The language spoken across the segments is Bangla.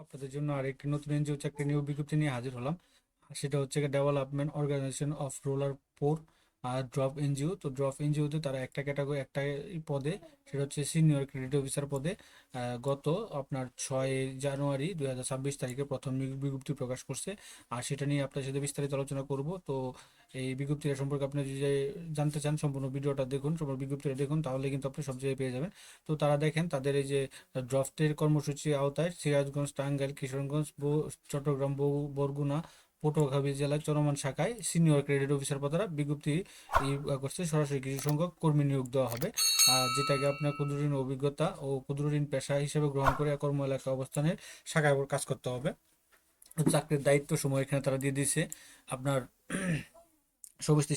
আপনাদের জন্য আরেকটি নতুন এনজিও চাকরি নিয়োগ বিজ্ঞপ্তি নিয়ে হাজির হলাম। সেটা হচ্ছে development organisation of rural poor আর ড্রপ এনজিও। তো ড্রপ এনজিওতে তারা একটা ক্যাটাগরি একটা পদে, সেটা হচ্ছে সিনিয়র ক্রেডিট অফিসার পদে গত আপনার 6 জানুয়ারি 2026 তারিখে প্রথম বিজ্ঞপ্তি প্রকাশ করছে। আর সেটা নিয়ে আপনার সাথে বিস্তারিত আলোচনা করব। তো এই বিজ্ঞপ্তিটা সম্পর্কে আপনি যদি জানতে চান, সম্পূর্ণ ভিডিওটা দেখুন, সম্পূর্ণ বিজ্ঞপ্তিটা দেখুন, তাহলে কিন্তু আপনি সব জায়গায় পেয়ে যাবেন। তো তারা দেখেন তাদের এই যে ড্রাফটের কর্মসূচির আওতায় সিরাজগঞ্জ, টাঙ্গাইল, কিশোরগঞ্জ, চট্টগ্রাম, বরগুনা, পটুয়াখালী জেলার চলমান শাখায় সিনিয়র ক্রেডিট অফিসার পদেরা বিজ্ঞপ্তি করছে। সরাসরি কিছু সংখ্যক কর্মী নিয়োগ দেওয়া হবে, যেটাকে আপনার ক্ষুদ্র ঋণ অভিজ্ঞতা ও ক্ষুদ্র ঋণ পেশা হিসেবে গ্রহণ করে কর্ম এলাকা অবস্থানের শাখায় কাজ করতে হবে। চাকরির দায়িত্ব সময় এখানে তারা দিয়ে দিচ্ছে আপনার সমস্ত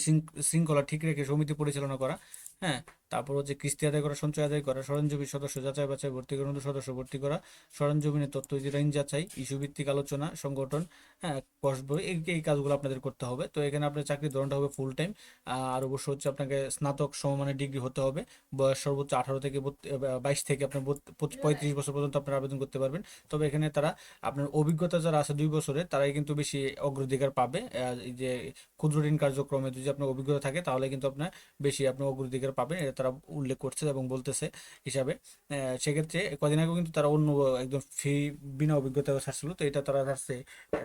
শৃঙ্খলা ঠিক রেখে সমিতি পরিচালনা করা। হ্যাঁ, তারপর হচ্ছে কিস্তি আদায় করা, সঞ্চয় আদায় করা, সরঞ্জীবী সদস্য যাচাই বাছাই, ভর্তি করা সদস্য ভর্তি করা, সরঞ্জীবীনের তথ্য ঋণ যাচাই, ইস্যু ভিত্তিক আলোচনা, সংগঠন, হ্যাঁ, কষ্ট বই, এই কাজগুলো আপনাদের করতে হবে। তো এখানে আপনার চাকরির ধরনটা হবে ফুল টাইম। আর অবশ্য হচ্ছে আপনাকে স্নাতক সমমানের ডিগ্রি হতে হবে। বয়স সর্বোচ্চ 18 থেকে 22 থেকে আপনার 35 বছর পর্যন্ত আপনারা আবেদন করতে পারবেন। তবে এখানে তারা আপনার অভিজ্ঞতা যারা আছে 2 বছরের, তারাই কিন্তু বেশি অগ্রাধিকার পাবে। এই যে ক্ষুদ্র ঋণ কার্যক্রমে যদি আপনার অভিজ্ঞতা থাকে, তাহলে কিন্তু আপনার বেশি আপনার অগ্রাধিকার পাবেন, এটা তারা উল্লেখ করছে এবং বলতেছে হিসাবে। সেক্ষেত্রে কদিন আগেও কিন্তু তারা অন্য একদম ফ্রি বিনা অভিজ্ঞতা ছাড়ছিল। তো এটা তারা ছাড়ছে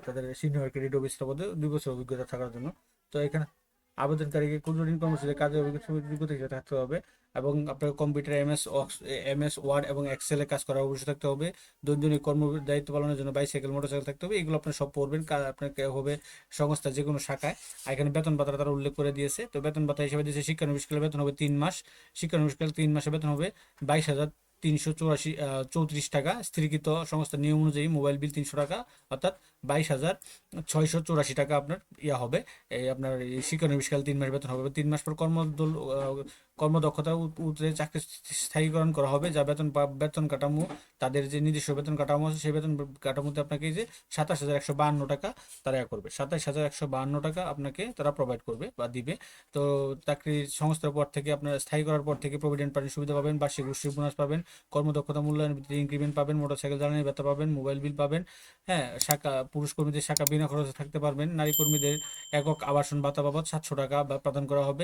তাদের সিনিয়র ক্রেডিট অফিসার পদে 2 বছর অভিজ্ঞতা থাকার জন্য। তো এখানে আবেদনকারীকে ক্ষুদ্র ঋণ কর্মসূচিতে কাজের অভিজ্ঞতা হিসেবে থাকতে হবে এবং আপনার কম্পিউটার এমএস ওয়ার্ড এবং এক্সেলে কাজ করা অবশ্যই থাকতে হবে। দৈনন্দিন কর্ম দায়িত্ব পালনের জন্য বাইসাইকেল, মোটরসাইকেল থাকতে হবে। এগুলো আপনার সব পড়বেন, আপনাকে হবে সংস্থা যে কোনো শাখায়। আর এখানে বেতন ভাতা তারা উল্লেখ করে দিয়েছে। তো বেতন ভাতা হিসেবে দিয়েছে শিক্ষানবিশকালের বেতন হবে 3 মাস, শিক্ষানবিশকাল 3 মাসে বেতন হবে 22,334 টাকা। স্থিরকৃত সংস্থার নিয়ম অনুযায়ী মোবাইল বিল 300 টাকা, অর্থাৎ 22,684 টাকা আপনার হবে। এই আপনার এই শিক্ষানবিশকাল 3 মাস বেতন হবে। 3 মাস পর কর্মদক্ষতা উতরে চাকরি স্থায়ীকরণ করা হবে। যা বেতন কাঠামো, তাদের যে নিজস্ব বেতন কাঠামো আছে, সেই বেতন কাঠামোতে আপনাকে যে 27,152 টাকা তারা করবে। 27,152 টাকা আপনাকে তারা প্রোভাইড করবে বা দিবে। তো চাকরি সংস্থার পর থেকে আপনার স্থায়ী করার পর থেকে প্রভিডেন্ট ফান্ডের সুবিধা পাবেন, বার্ষিক উৎসব বোনাস পাবেন, কর্মদক্ষতা মূল্যায়ন ভিত্তিতে ইনক্রিমেন্ট পাবেন, মোটরসাইকেল জ্বালানি ভাতা পাবেন, মোবাইল বিল পাবেন। হ্যাঁ, শাখা পুরুষ কর্মীদের শাখা বিনা খরচে থাকতে পারবেন। নারী কর্মীদের একক আবাসন ভাতা বাবদ 700 টাকা প্রদান করা হবে।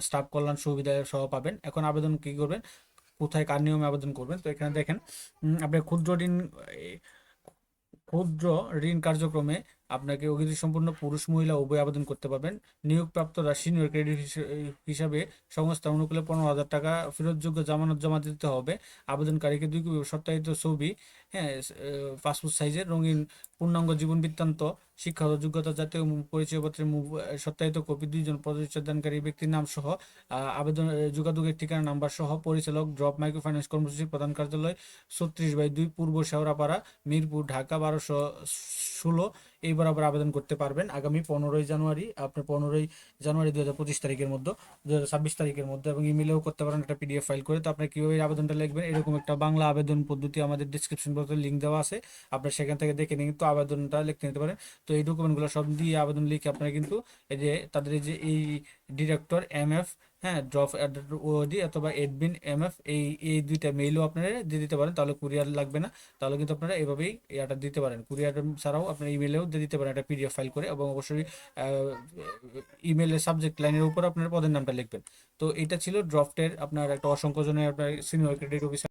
স্টাফ কল্যাণ সুবিধা সহ পাবেন। এখন আবেদন কি করবেন, কোথায় কার নিয়মে আবেদন করবেন? তো এখানে দেখেন, আপনি ক্ষুদ্র ঋণ কার্যক্রমে আপনাকে অভিযোগ সম্পূর্ণ পুরুষ মহিলা উভয় আবেদন করতে পারবেন। নিয়োগপ্রাপ্তরা সিনিয়র ক্রেডিট হিসাবে সংস্থা অনুকূলে 15,000 টাকা ফেরতযোগ্য জামানত জমা দিতে হবে। আবেদনকারীকে 2 কপি সত্যায়িত ছবি, হ্যাঁ, পাসপোর্ট সাইজের রঙিন পূর্ণাঙ্গ জীবন বৃত্তান্ত, শিক্ষাগত যোগ্যতা, জাতীয় পরিচয়পত্রের সত্যায়িত কপি, 2জন প্রতিষ্ঠানকারী ব্যক্তির নাম সহ, আবেদন যোগাযোগের ঠিকানা নাম্বার সহ, পরিচালক ড্রপ মাইক্রো ফাইন্যান্স কর্মসূচি প্রধান কার্যালয় 36/2 পূর্ব শেওড়াপাড়া, মিরপুর, ঢাকা 1216, এই বরাবর আবেদন করতে পারবেন। আগামী 15 জানুয়ারি, আপনার 15 জানুয়ারি 2025 তারিখের মধ্যে, 2026 তারিখের মধ্যে। এবং ইমেলেও করতে পারেন একটা পিডিএফ ফাইল করে। তো আপনি কীভাবে আবেদনটা লিখবেন, এরকম একটা বাংলা আবেদন পদ্ধতি আমাদের ডিসক্রিপশন বক্সে লিঙ্ক দেওয়া আছে, আপনার সেখান থেকে দেখে নিয়ে কিন্তু আবেদনটা লিখতে নিতে পারেন। তো এই ডকুমেন্টগুলো সব দিয়ে আবেদন লিখে আপনারা কিন্তু এই যে তাদের এই যে এই ডিরেক্টর এমএফ, হ্যাঁ, ড্রপ ওডি অথবা এডমিন এমএফ, এই দুইটা মেইলও আপনারা দিয়ে দিতে পারেন। তাহলে কুরিয়ার লাগবে না। তাহলে কিন্তু আপনারা এভাবেই এটা দিতে পারেন। কুরিয়ার ছাড়াও আপনার ইমেলেও দিয়ে দিতে পারেন একটা পিডিএফ ফাইল করে। এবং অবশ্যই ইমেলের সাবজেক্ট লাইনের উপর আপনার পদের নামটা লিখবেন। তো এটা ছিল ড্রাফটের আপনার একটা অসংখ্যজনের আপনার সিনিয়র ক্রেডিট অফিসার